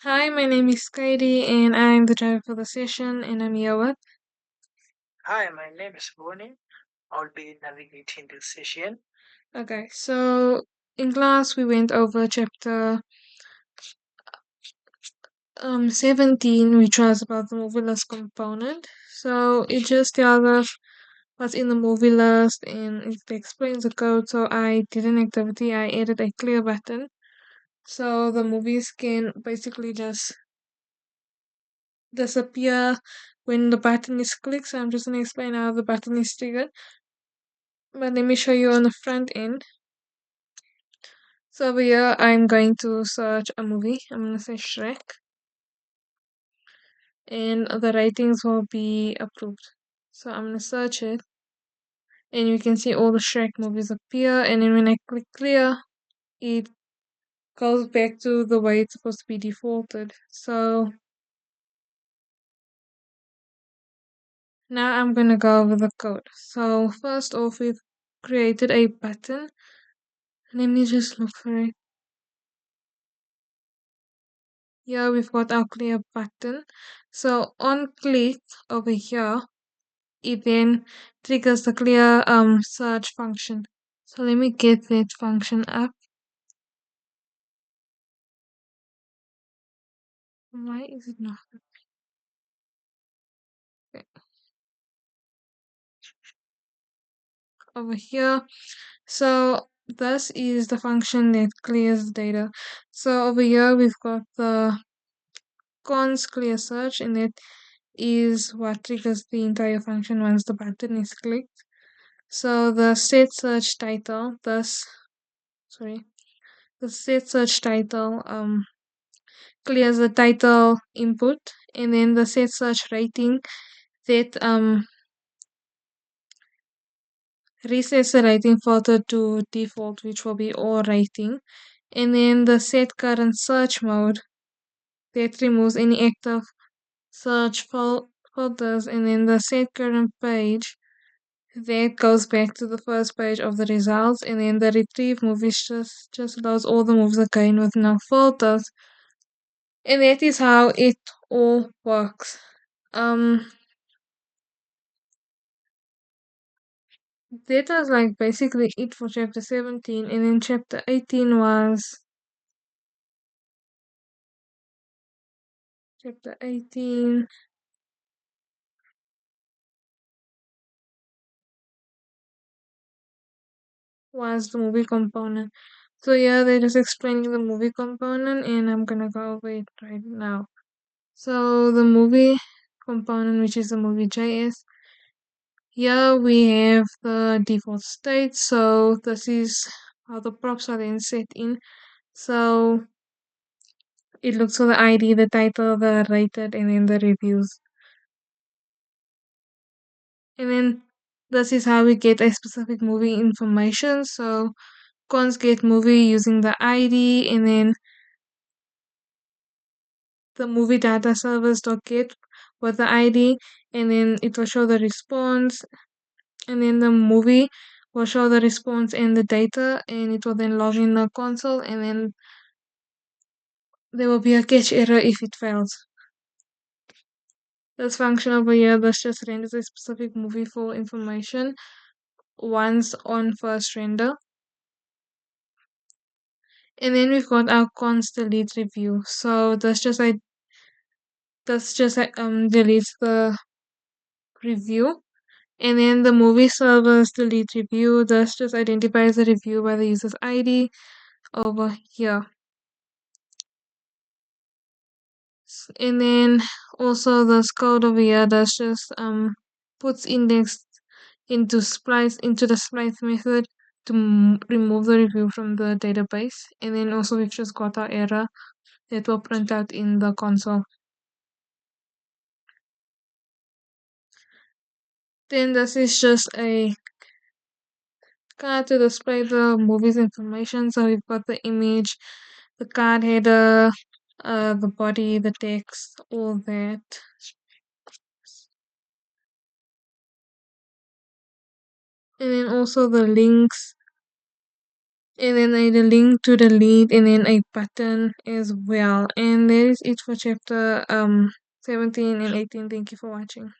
Hi, my name is Kaidi and I'm the driver for the session and I'm here with. Hi, my name is Boni. I'll be navigating this session. Okay, so in class we went over chapter 17, which was about the movie list component. So it just tells us what's in the movie list and it explains the code. So I did an activity, I added a clear button. So the movies can basically just disappear when the button is clicked. So I'm just going to explain how the button is triggered. But let me show you on the front end. So over here, I'm going to search a movie. I'm going to say Shrek, and the ratings will be approved. So I'm going to search it, and you can see all the Shrek movies appear. And then when I click clear, it goes back to the way it's supposed to be defaulted. So now I'm going to go over the code. So first off, we've created a button. Let me just look for it. Here we've got our clear button. So on click over here, it then triggers the clear search function. So let me get that function up. Why is it not okay. Over here? So this is the function that clears data. So over here we've got the cons clear search, and that is what triggers the entire function once the button is clicked. So the set search title, the set search title clears the title input, and then the set search rating that resets the rating filter to default, which will be all rating, and then the set current search mode that removes any active search filters, and then the set current page that goes back to the first page of the results, and then the retrieve movies just loads all the moves again with no filters, and that is how it all works. Um, that was like basically it for chapter 17, and then chapter 18 chapter 18 was the movie component. So yeah, they're just explaining the movie component, and I'm gonna go over it right now. So the movie component, which is the movie JS, here we have the default state. So this is how the props are then set in. So it looks for the ID, the title, the rated, and then the reviews. And then this is how we get a specific movie information. So cons get movie using the ID, and then the movie data service dot get with the ID, and then it will show the response, and then the movie will show the response and the data, and it will then log in the console, and then there will be a cache error if it fails. This function over here, this just renders a specific movie for information once on first render. And then we've got our cons delete review. So that's just deletes the review. And then the movie servers delete review. This just identifies the review by the user's ID over here. And then also this code over here that's just puts index into the splice method to remove the review from the database. And then also we've just got our error that will print out in the console. Then this is just a card to display the movie's information. So we've got the image, the card header, the body, the text, all that. And then also the links and then a link to the lead, and then a button as well. And that is it for chapter 17 and 18. Thank you for watching.